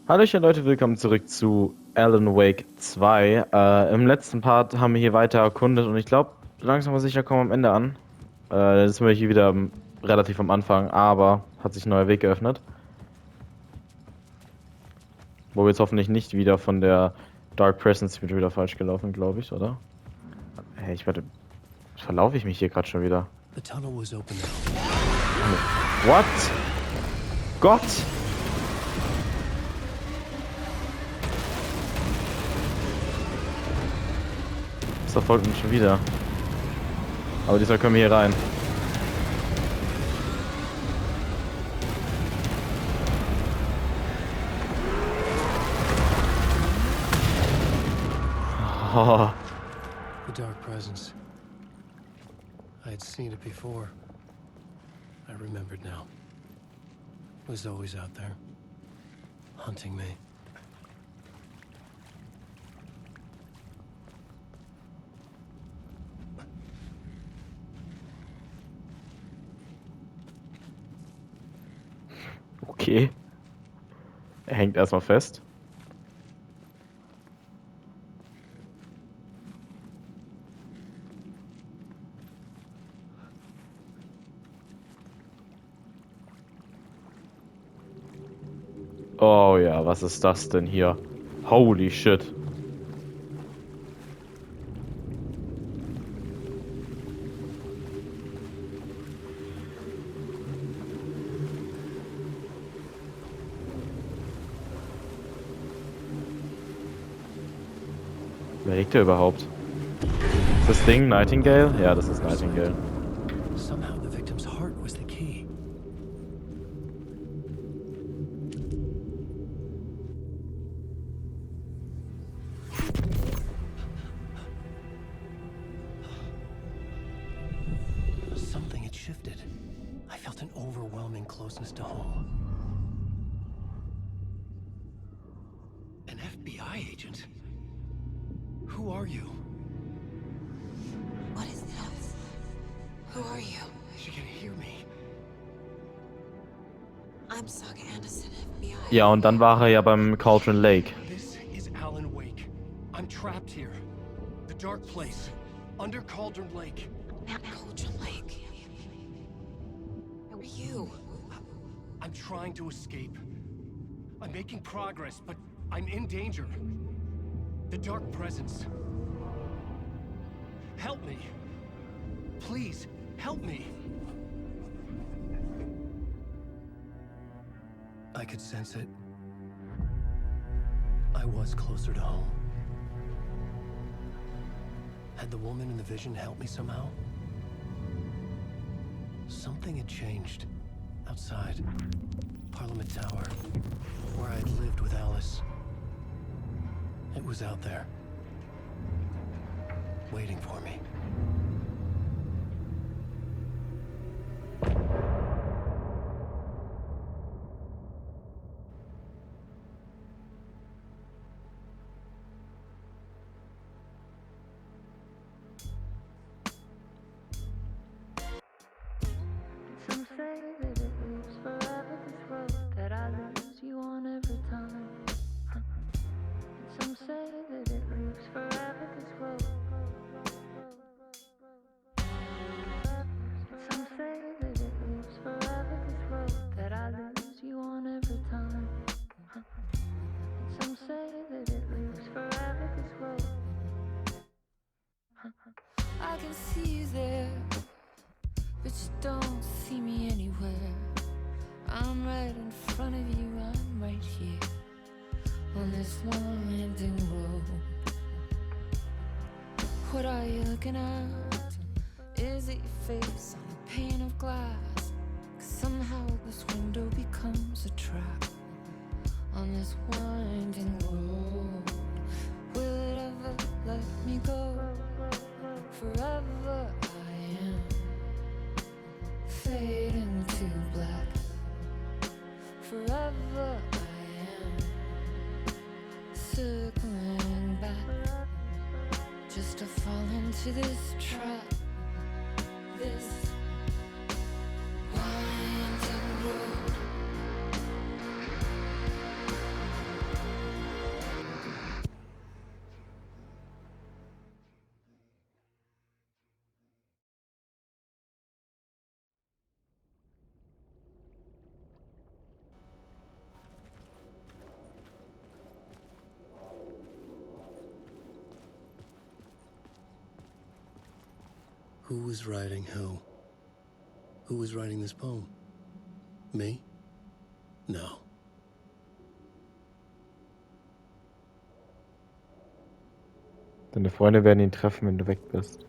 Hallöchen Leute, willkommen zurück zu Alan Wake 2. Im letzten Part haben wir hier weiter erkundet und ich glaube, langsam aber sicher kommen wir am Ende an. Jetzt sind wir hier wieder relativ am Anfang, aber hat sich ein neuer Weg geöffnet. Wo wir jetzt hoffentlich nicht wieder von der Dark Presence wieder falsch gelaufen, glaube ich, oder? Hey, verlaufe ich mich hier gerade schon wieder? The tunnel was open now. What? Gott! Das verfolgt uns schon wieder. Aber diesmal können wir hier rein. Oh. The dark presence. I had seen it before. I remembered now. It was always out there, hunting me. Okay. Er hängt erstmal fest. Oh ja, was ist das denn hier? Holy shit. Wer liegt da überhaupt? Ist das Ding Nightingale? Ja, das ist Nightingale. Somehow the victim's heart was the key. Something had shifted. I felt an overwhelming closeness to home. An FBI agent? Who are you? What is this? Who are you? She can hear me. I'm Saga Anderson, FBI. Ja, und dann war er ja beim Cauldron Lake. This is Alan Wake. I'm trapped here. The dark place. Under Cauldron Lake. At Cauldron Lake. Who are you? I'm trying to escape. I'm making progress, but I'm in danger. The dark presence. Help me. Please, help me. I could sense it. I was closer to home. Had the woman in the vision helped me somehow? Something had changed. Outside. Parliament Tower. Where I'd lived with Alice. It was out there. Waiting for me. Some say that it lives forever, this road that I lose you on every time. And some say that it lives forever, this road. And some say that it lives forever, this road that I lose you on every time. And some say that it lives forever, this road. I can see you there, but you don't see me anywhere. I'm right in front of you, I'm right here on this winding road. What are you looking at? Is it your face on a pane of glass? 'Cause somehow this window becomes a trap on this winding road. Will it ever let me go? Forever I am fading to black. Forever I am circling back, just to fall into this trap. This winding road. Who was writing who? Who was writing this poem? Me? No. Deine Freunde werden ihn treffen, wenn du weg bist.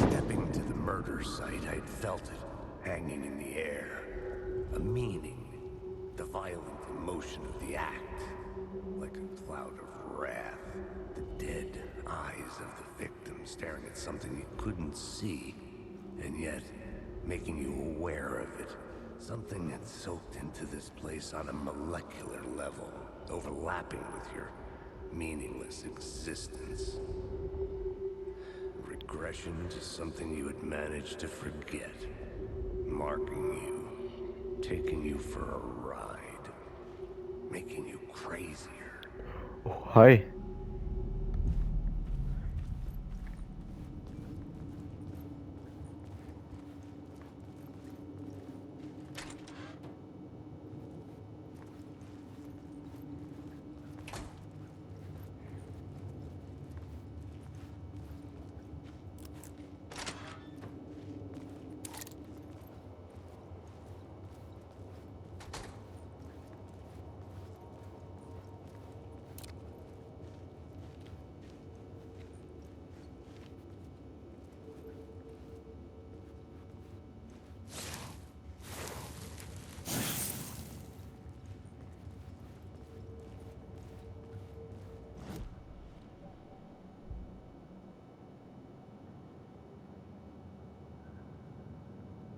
Stepping to the murder site, I'd felt it hanging in the air. A meaning, the violent emotion of the act, like a cloud of wrath. The dead eyes of the victim staring at something you couldn't see, and yet making you aware of it. Something that soaked into this place on a molecular level, overlapping with your meaningless existence. Regression to something you had managed to forget. Marking you. Taking you for a ride. Making you crazier. Oh, hi.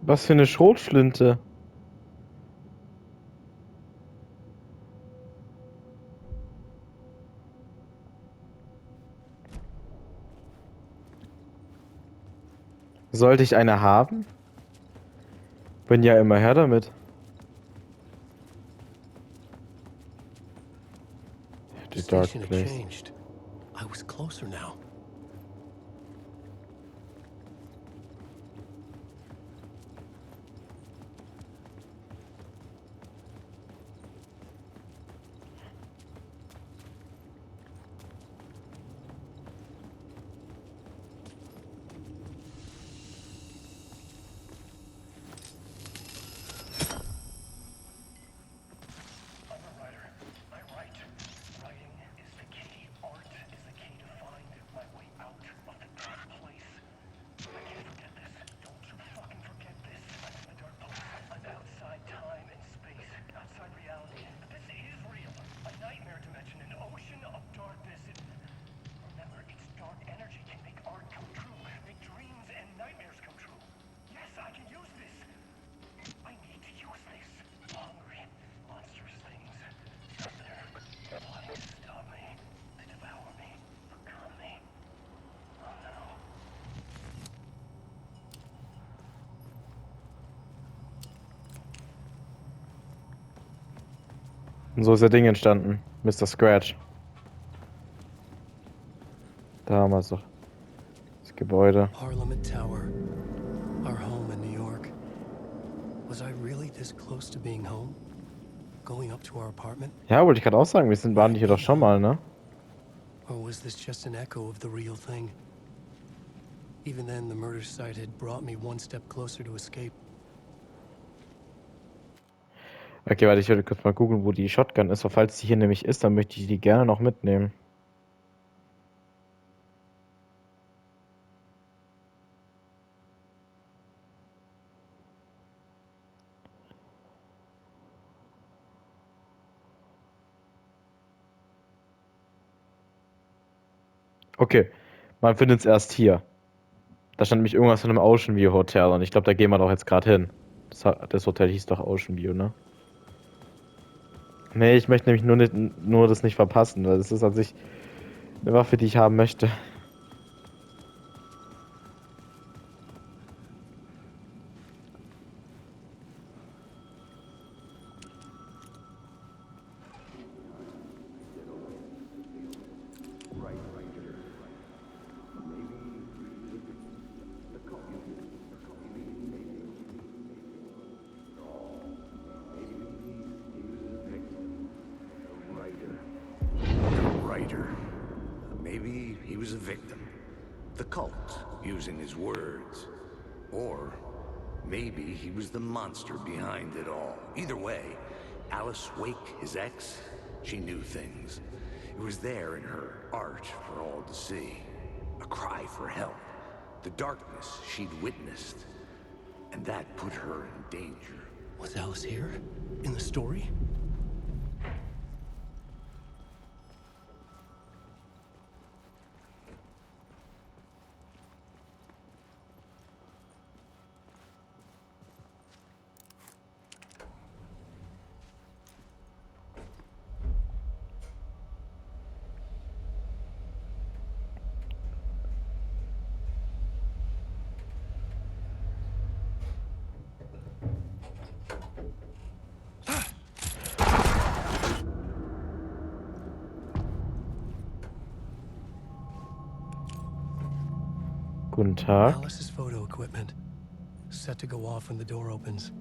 Was für eine Schrotflinte. Sollte ich eine haben? Bin ja immer her damit. The The dark station had place. changed. I was closer now. Und so ist der Ding entstanden. Mr. Scratch. Da haben wir es doch. Das Gebäude. Parliament Tower. Our home in New York. Was I really this close to being home? Going up to our apartment? Ja, wollte ich gerade auch sagen, waren die hier doch schon mal, ne? Or was this just an echo of the real thing? Even then, the murder site had brought me one step closer to escape. Okay, warte, ich würde kurz mal googeln, wo die Shotgun ist. Weil falls die hier nämlich ist, dann möchte ich die gerne noch mitnehmen. Okay, man findet es erst hier. Da stand nämlich irgendwas von einem Ocean View Hotel und ich glaube, da gehen wir doch jetzt gerade hin. Das Hotel hieß doch Ocean View, ne? Nee, ich möchte nämlich nur das nicht verpassen, weil das ist an sich eine Waffe, die ich haben möchte. a victim. The cult, using his words. Or maybe he was the monster behind it all. Either way, Alice Wake, his ex, she knew things. It was there in her art for all to see. A cry for help. The darkness she'd witnessed. And that put her in danger. Was Alice here? In the story? Guten Tag. Alice's photo equipment. Set to go off when the door opens.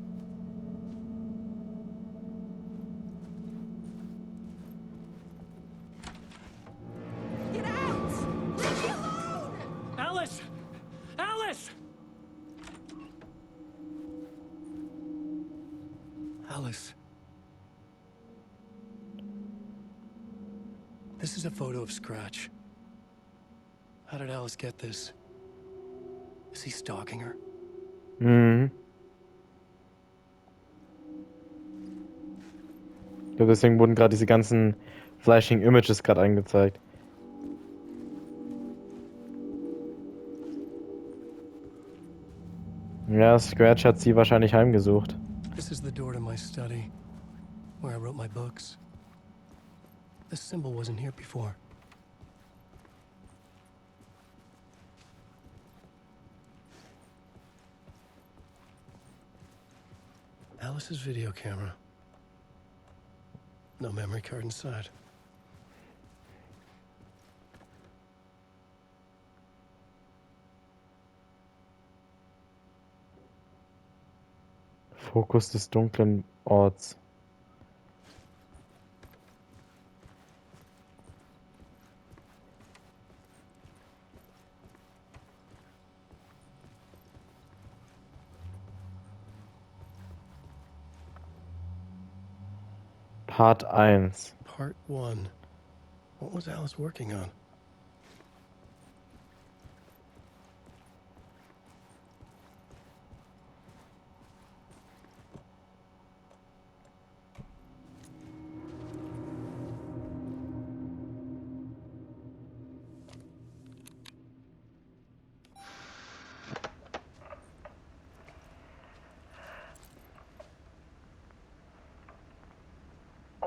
Get out! Leave me alone! Alice! Alice! Alice. This is a photo of Scratch. How did Alice get this? Is he stalking her? Mhm. Ich glaube, deswegen wurden gerade diese ganzen Flashing Images gerade angezeigt. Ja, Scratch hat sie wahrscheinlich heimgesucht. This is the door to my study, where I wrote my books. This symbol wasn't here before. Alice's video camera. No memory card inside. Fokus des dunklen Orts. Part 1. Part 1. What was Alice working on?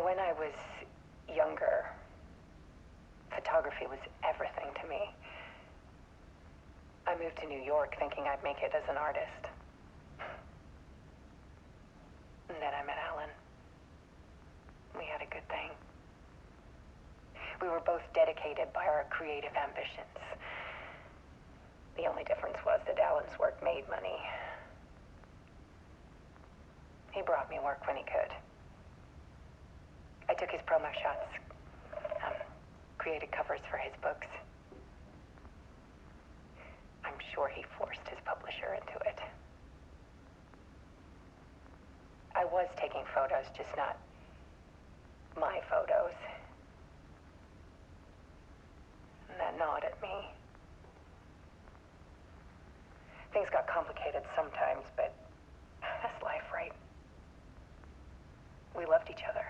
When I was younger, photography was everything to me. I moved to New York thinking I'd make it as an artist. And then I met Alan. We had a good thing. We were both dedicated by our creative ambitions. The only difference was that Alan's work made money. He brought me work when he could. I took his promo shots, created covers for his books. I'm sure he forced his publisher into it. I was taking photos, just not my photos. And that gnawed at me. Things got complicated sometimes, but that's life, right? We loved each other.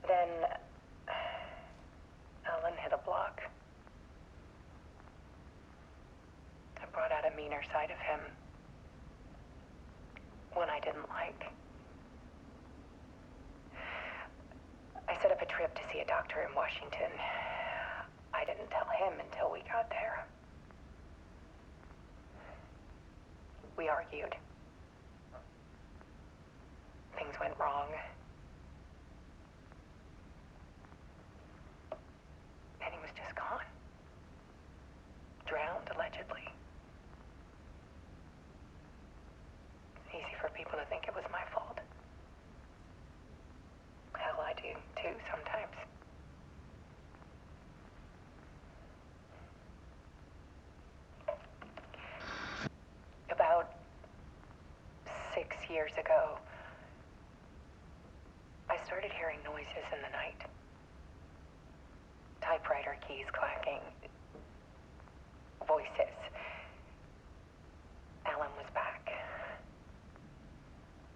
Then Alan hit a block. I brought out a meaner side of him. One I didn't like. I set up a trip to see a doctor in Washington. I didn't tell him until we got there. We argued. Things went wrong. And he was just gone. Drowned, allegedly. Easy for people to think it was my fault. Hell, I do too sometimes. ago, I started hearing noises in the night. Typewriter keys clacking. Voices. Alan was back.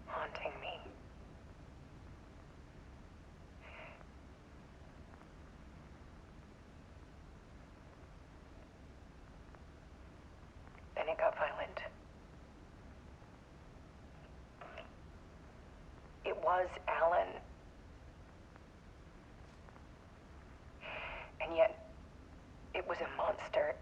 Haunting me. Then it got violent. It was Alan. And yet, it was a monster.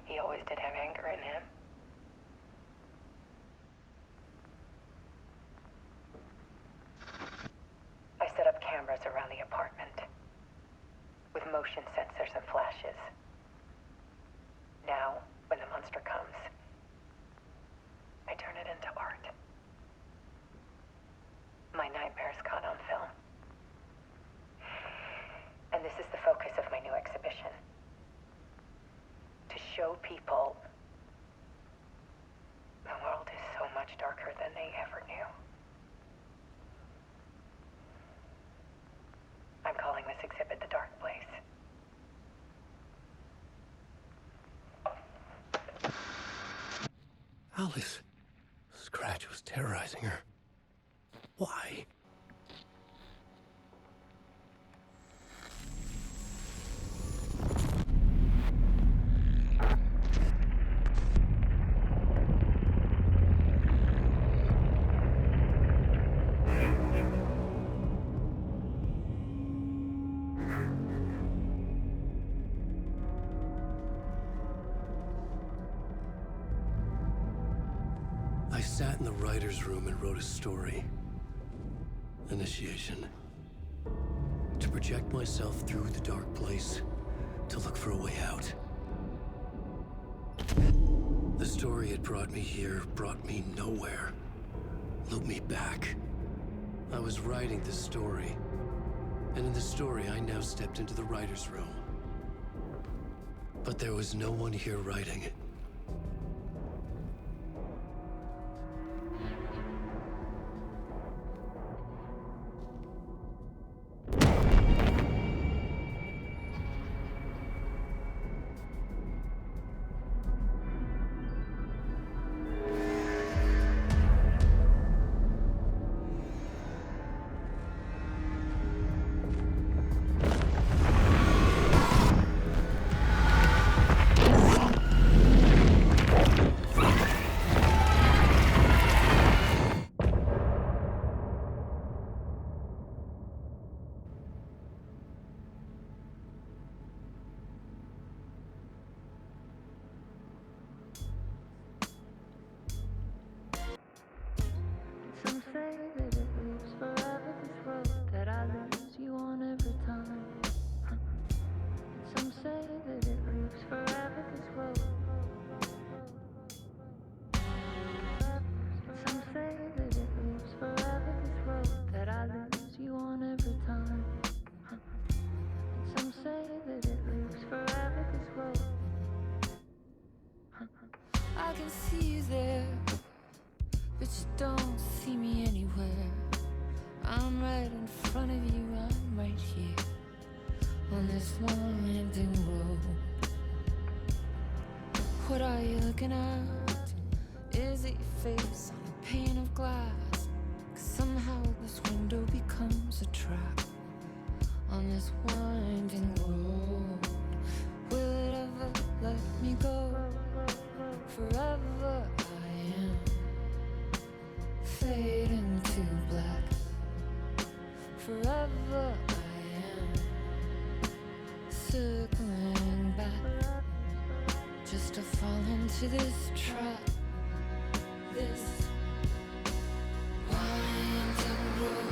He always did have anger in him. I set up cameras around the apartment with motion sensors and flashes. Now, when the monster comes, I turn it into art. My nightmares caught on film. And this is the focus of my new exhibition. To show people the world is so much darker than they ever knew. I'm calling this exhibit The Dark Place. Alice. Scratch was terrorizing her. Why? I sat in the writer's room and wrote a story. Initiation. To project myself through the dark place, to look for a way out. The story had brought me here, brought me nowhere. Looped me back. I was writing the story. And in the story, I now stepped into the writer's room. But there was no one here writing it. Some say that it lives forever, this road that I lose you on every time. Some say that it lives forever, this road. Some say that it lives forever, this road that I lose you on every time. Some say that it lives forever, this road. I can see you there, but you don't see me anywhere. I'm right in front of you, I'm right here on this winding road. What are you looking at? Is it your face on a pane of glass? 'Cause somehow this window becomes a trap on this winding road. Will it ever let me go? Forever I am fading to black. Forever I am circling back, just to fall into this trap, this winding road.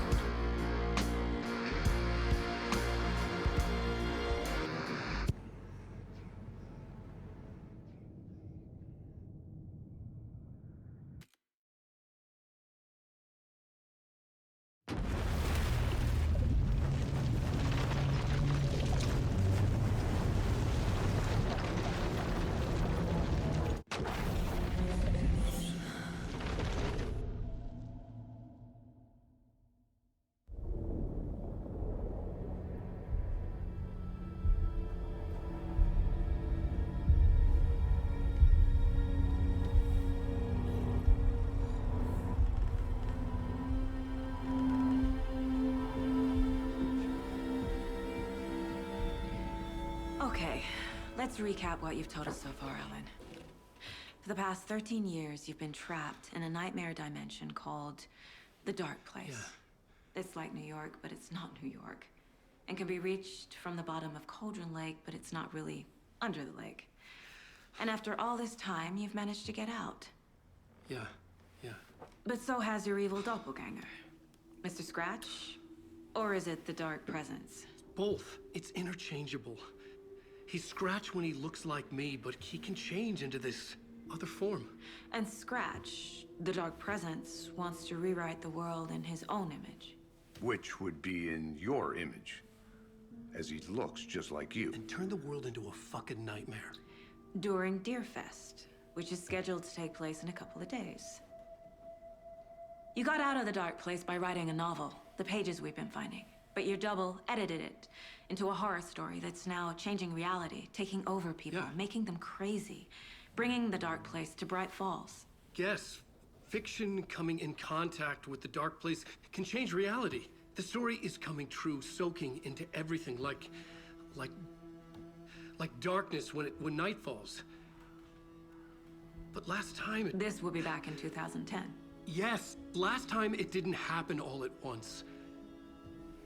Okay, let's recap what you've told us so far, Ellen. For the past 13 years, you've been trapped in a nightmare dimension called the Dark Place. Yeah. It's like New York, but it's not New York. And can be reached from the bottom of Cauldron Lake, but it's not really under the lake. And after all this time, you've managed to get out. Yeah. But so has your evil doppelganger. Mr. Scratch? Or is it the Dark Presence? Both. It's interchangeable. He's Scratch when he looks like me, but he can change into this other form. And Scratch, the Dark Presence, wants to rewrite the world in his own image. Which would be in your image, as he looks just like you. And turn the world into a fucking nightmare. During Deerfest, which is scheduled to take place in a couple of days. You got out of the Dark Place by writing a novel, the pages we've been finding. But your double edited it into a horror story that's now changing reality, taking over people, Yeah. making them crazy, bringing the Dark Place to Bright Falls. Yes, fiction coming in contact with the Dark Place can change reality. The story is coming true, soaking into everything like darkness when night falls. But last time This will be back in 2010. Yes, last time it didn't happen all at once.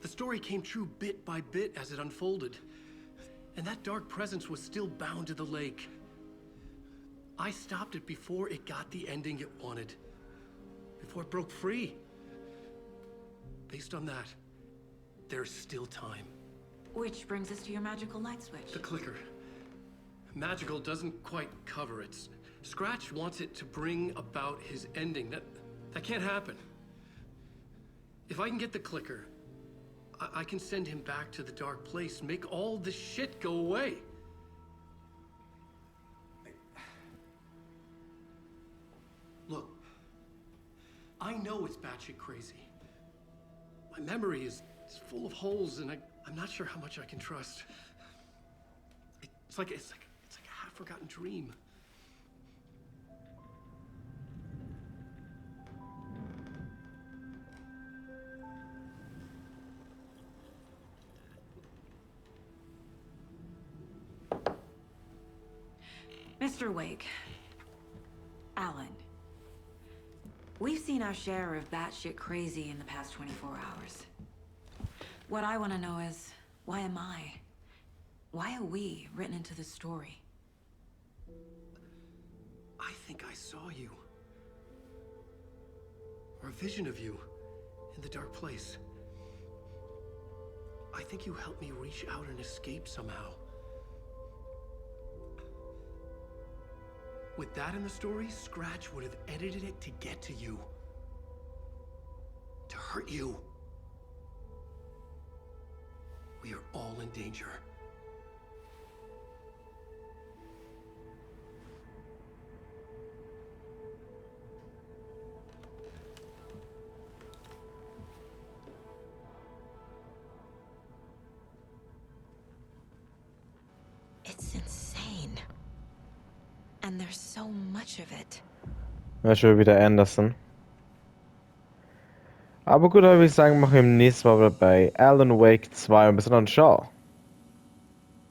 The story came true bit by bit as it unfolded. And that dark presence was still bound to the lake. I stopped it before it got the ending it wanted. Before it broke free. Based on that, there's still time. Which brings us to your magical light switch. The clicker. Magical doesn't quite cover it. Scratch wants it to bring about his ending. That can't happen. If I can get the clicker, I can send him back to the Dark Place, make all this shit go away. Look, I know it's batshit crazy. My memory is full of holes, and I'm not sure how much I can trust. It's like a half-forgotten dream. Mr. Wake. Alan. We've seen our share of batshit crazy in the past 24 hours. What I want to know is, why am I? Why are we written into the story? I think I saw you. Or a vision of you in the Dark Place. I think you helped me reach out and escape somehow. With that in the story, Scratch would have edited it to get to you. To hurt you. We are all in danger. It's insane. And there's so much of it. Ja, schon wieder Anderson. Aber gut, dann würde ich sagen, machen wir im nächsten Mal wieder bei Alan Wake 2 und bis dann, ciao.